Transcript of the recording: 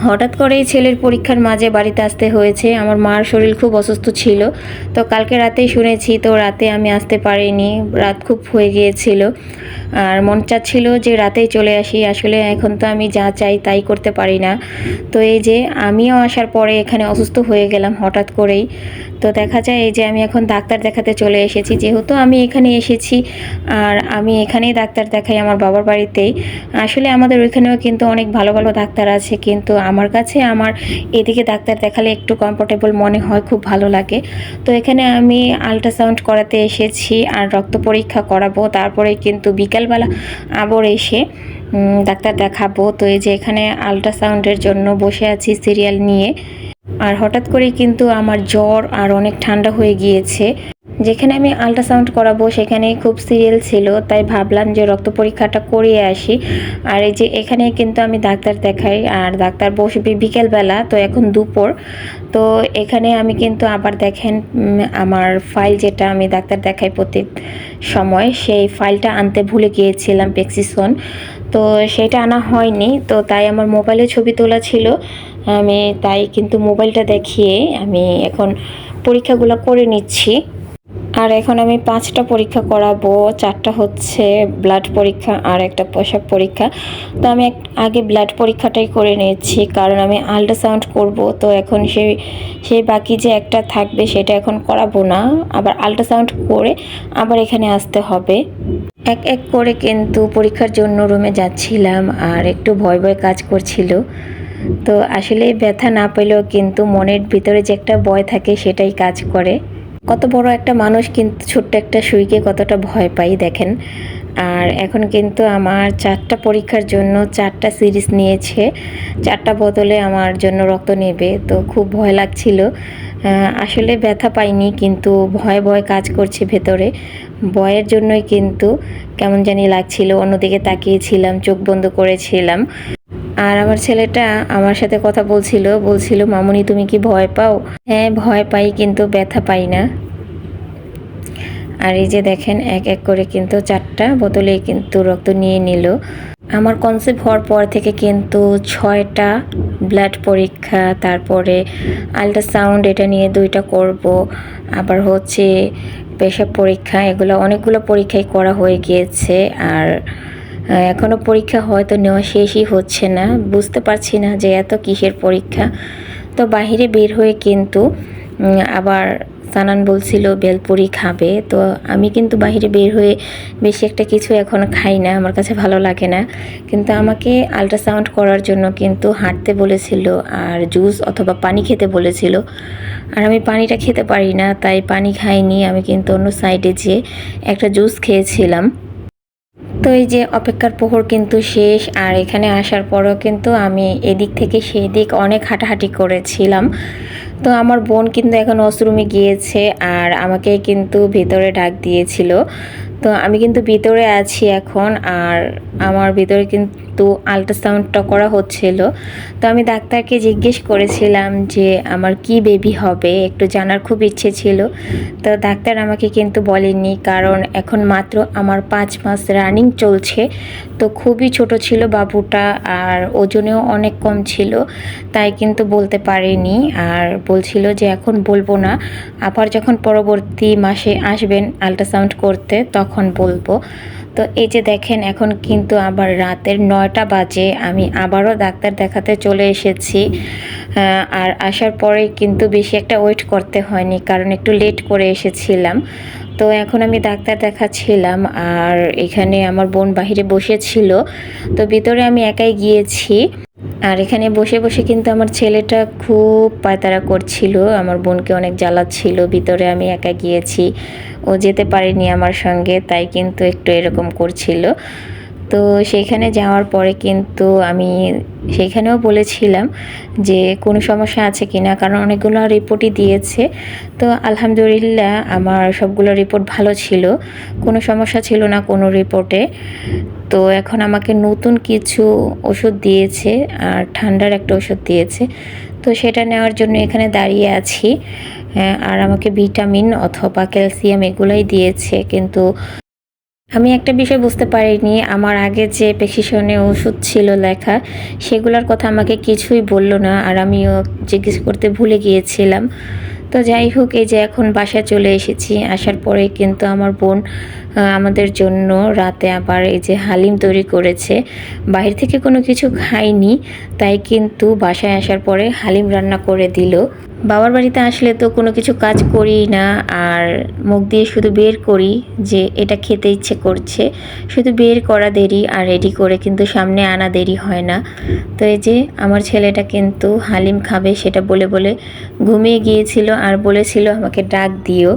হঠাৎ করেই ছেলের পরীক্ষার মাঝে বাড়িতে আসতে হয়েছে। আমার মার শরীর খুব অসুস্থ ছিল, তো কালকে রাতেই শুনেছি, তো রাতে আমি আসতে পারিনি, রাত খুব হয়ে গিয়েছিল। আর মন চাচ্ছিল যে রাতেই চলে আসি, আসলে এখন তো আমি যা চাই তাই করতে পারি না। তো এই যে আমিও আসার পরে এখানে অসুস্থ হয়ে গেলাম হঠাৎ করেই। তো দেখা যায় এই যে আমি এখন ডাক্তার দেখাতে চলে এসেছি, যেহেতু আমি এখানে এসেছি আর আমি এখানেই ডাক্তার দেখাই আমার বাবার বাড়িতেই। আসলে আমাদের ওইখানেও কিন্তু অনেক ভালো ভালো ডাক্তার আছে, কিন্তু আমার কাছে আমার এদিকে ডাক্তার দেখালে একটু কমফোর্টেবল মনে হয়, খুব ভালো লাগে। তো এখানে আমি আল্ট্রাসাউন্ড করাতে এসেছি আর রক্ত পরীক্ষা করাবো, তারপরে কিন্তু বিকালবেলা আবার এসে ডাক্তার দেখাবো। তো এই যে এখানে আল্ট্রাসাউন্ডের জন্য বসে আছি সিরিয়াল নিয়ে। আর হঠাৎ করেই কিন্তু আমার জ্বর আর অনেক ঠান্ডা হয়ে গিয়েছে। যেখানে আমি আল্ট্রাসাউন্ড করাবো সেখানে খুব সিরিয়াল ছিল, তাই ভাবলাম যে রক্ত পরীক্ষাটা করিয়ে আসি। আর এই যে এখানে কিন্তু আমি ডাক্তার দেখাই আর ডাক্তার বসবে বিকেলবেলা, তো এখন দুপুর। তো এখানে আমি কিন্তু আবার দেখেন আমার ফাইল যেটা আমি ডাক্তার দেখাই প্রতি সময়, সেই ফাইলটা আনতে ভুলে গিয়েছিলাম, প্রেসক্রিপশন। তো সেটা আনা হয়নি, তো তাই আমার মোবাইলে ছবি তোলা ছিল, আমি তাই কিন্তু মোবাইলটা দেখিয়ে আমি এখন পরীক্ষাগুলো করে নিচ্ছি। আর এখন আমি 5টা পরীক্ষা করাবো, 4টা হচ্ছে ব্লাড পরীক্ষা আর একটা পেশাব পরীক্ষা। তো আমি আগে ব্লাড পরীক্ষাটাই করে নিচ্ছি, কারণ আমি আল্ট্রাসাউন্ড করব। তো এখন সেই বাকি যে একটা থাকবে সেটা এখন করাবো না, আবার আল্ট্রাসাউন্ড করে আবার এখানে আসতে হবে। এক এক করে কিন্তু পরীক্ষার জন্য রুমে যাচ্ছিলাম আর একটু ভয় ভয় কাজ করছিল। তো আসলে ব্যথা না পেলেও কিন্তু মনের ভিতরে যে একটা ভয় থাকে সেটাই কাজ করে। কত বড় একটা মানুষ কিন্তু ছোট্ট একটা সুইকে কতটা ভয় পাই দেখেন। আর এখন কিন্তু আমার 4টা পরীক্ষার জন্য 4টা সিরিজ নিয়েছে, 4টা বোতলে আমার জন্য রক্ত নেবে, তো খুব ভয় লাগছিল। আসলে ব্যথা পাইনি, কিন্তু ভয় ভয় কাজ করছে ভেতরে, ভয়ের জন্যই কিন্তু কেমন জানি লাগছিল, অন্যদিকে তাকিয়েছিলাম, চোখ বন্ধ করেছিলাম। আর আমার ছেলেটা আমার সাথে কথা বলছিল মামুনি তুমি কি ভয় পাও? হ্যাঁ ভয় পাই, কিন্তু ব্যথা পাই না। আর এই যে দেখেন এক এক করে কিন্তু 4টা বোতলে কিন্তু রক্ত নিয়ে নিল। আমার কনসেপ্ট হওয়ার পর থেকে কিন্তু 6টা ব্লাড পরীক্ষা, তারপরে আল্ট্রাসাউন্ড এটা নিয়ে 2টা করব, আবার হচ্ছে পেশাব পরীক্ষা, এগুলো অনেকগুলো পরীক্ষাই করা হয়ে গিয়েছে। আর এখনও পরীক্ষা হয়তো নেওয়া শেষই হচ্ছে না, বুঝতে পারছি না যে এত কিসের পরীক্ষা। তো বাহিরে বের হয়ে কিন্তু আবার সানান বলছিল বেলপুরি খাবে, তো আমি কিন্তু বাহিরে বের হয়ে বেশি একটা কিছু এখন খাই না, আমার কাছে ভালো লাগে না। কিন্তু আমাকে আল্ট্রাসাউন্ড করার জন্য কিন্তু হাঁটতে বলেছিল আর জুস অথবা পানি খেতে বলেছিল, আর আমি পানিটা খেতে পারি না, তাই পানি খাইনি, আমি কিন্তু অন্য সাইডে যেয়ে একটা জুস খেয়েছিলাম। তো এই যে অপেক্ষার প্রহর কিন্তু শেষ, আর এখানে আসার পরও কিন্তু আমি এদিক থেকে সেই দিক অনেক হাঁটাহাঁটি করেছিলাম। তো আমার বোন কিন্তু এখন ওয়াশরুমে গিয়েছে আর আমাকে কিন্তু ভিতরে ডাক দিয়েছিল। তো আমি কিন্তু ভিতরে আছি এখন, আর আমার ভিতরে কিন্তু আল্ট্রাসাউন্ডটা করা হচ্ছিল। তো আমি ডাক্তারকে জিজ্ঞেস করেছিলাম যে আমার কি বেবি হবে, একটু জানার খুব ইচ্ছে ছিল। তো ডাক্তার আমাকে কিন্তু বলেনি, কারণ এখন মাত্র আমার 5 মাস রানিং চলছে, তো খুবই ছোট ছিল বাবুটা আর ওজনেও অনেক কম ছিল, তাই কিন্তু বলতে পারেনি। আর বলছিল যে এখন বলবো না, আবার যখন পরবর্তী মাসে আসবেন আল্ট্রাসাউন্ড করতে তখন বলবো। তো এই যে দেখেন এখন কিন্তু আবার রাতের 9টা বাজে, আমি আবারও ডাক্তার দেখাতে চলে এসেছি। আর আসার পরে কিন্তু বেশি একটা ওয়েট করতে হয়নি, কারণ একটু লেট করে এসেছিলাম। তো এখন আমি ডাক্তার দেখাচ্ছিলাম আর এখানে আমার বোন বাহিরে বসেছিল, তো ভিতরে আমি একাই গিয়েছি। আর এখানে বসে বসে কিন্তু আমার ছেলেটা খুব পায়তারা করছিল, আমার বোনকে অনেক জ্বালাচ্ছিল, ভিতরে আমি একা গিয়েছি, ও যেতে পারেনি আমার সঙ্গে, তাই কিন্তু একটু এরকম করছিল। তো সেইখানে যাওয়ার পরে কিন্তু আমি সেইখানেও বলেছিলাম যে কোনো সমস্যা আছে কি না, কারণ অনেকগুলো রিপোর্টই দিয়েছে। তো আলহামদুলিল্লাহ আমার সবগুলো রিপোর্ট ভালো ছিল, কোনো সমস্যা ছিল না কোনো রিপোর্টে। তো এখন আমাকে নতুন কিছু ওষুধ দিয়েছে আর ঠান্ডার একটা ওষুধ দিয়েছে, তো সেটা নেওয়ার জন্য এখানে দাঁড়িয়ে আছি। আর আমাকে ভিটামিন অথবা ক্যালসিয়াম এগুলাই দিয়েছে, কিন্তু আমি একটা বিষয় বুঝতে পারিনি, আমার আগে যে প্রেসক্রিপশনে ওষুধ ছিল লেখা সেগুলোর কথা আমাকে কিছুই বলল না, আর আমিও জিজ্ঞেস করতে ভুলে গিয়েছিলাম। তো যাই হোক, এই যে এখন বাসায় চলে এসেছি। আসার পরে কিন্তু আমার বোন আমাদের জন্য রাতে আবার এই যে হালিম তৈরি করেছে। বাইরে থেকে কোনো কিছু খাইনি, তাই কিন্তু বাসায় আসার পরে হালিম রান্না করে দিল। বাবার বাড়িতে আসলে তো কোনো কিছু কাজ করি না, আর মুখ দিয়ে শুধু বের করি যে এটা খেতে ইচ্ছে করছে, শুধু বের করা দেরি আর রেডি করে কিন্তু সামনে আনা দেরি হয় না। তো এই যে আমার ছেলেটা কিন্তু হালিম খাবে সেটা বলে বলে ঘুমিয়ে গিয়েছিল আর বলেছিল আমাকে ডাক দিও।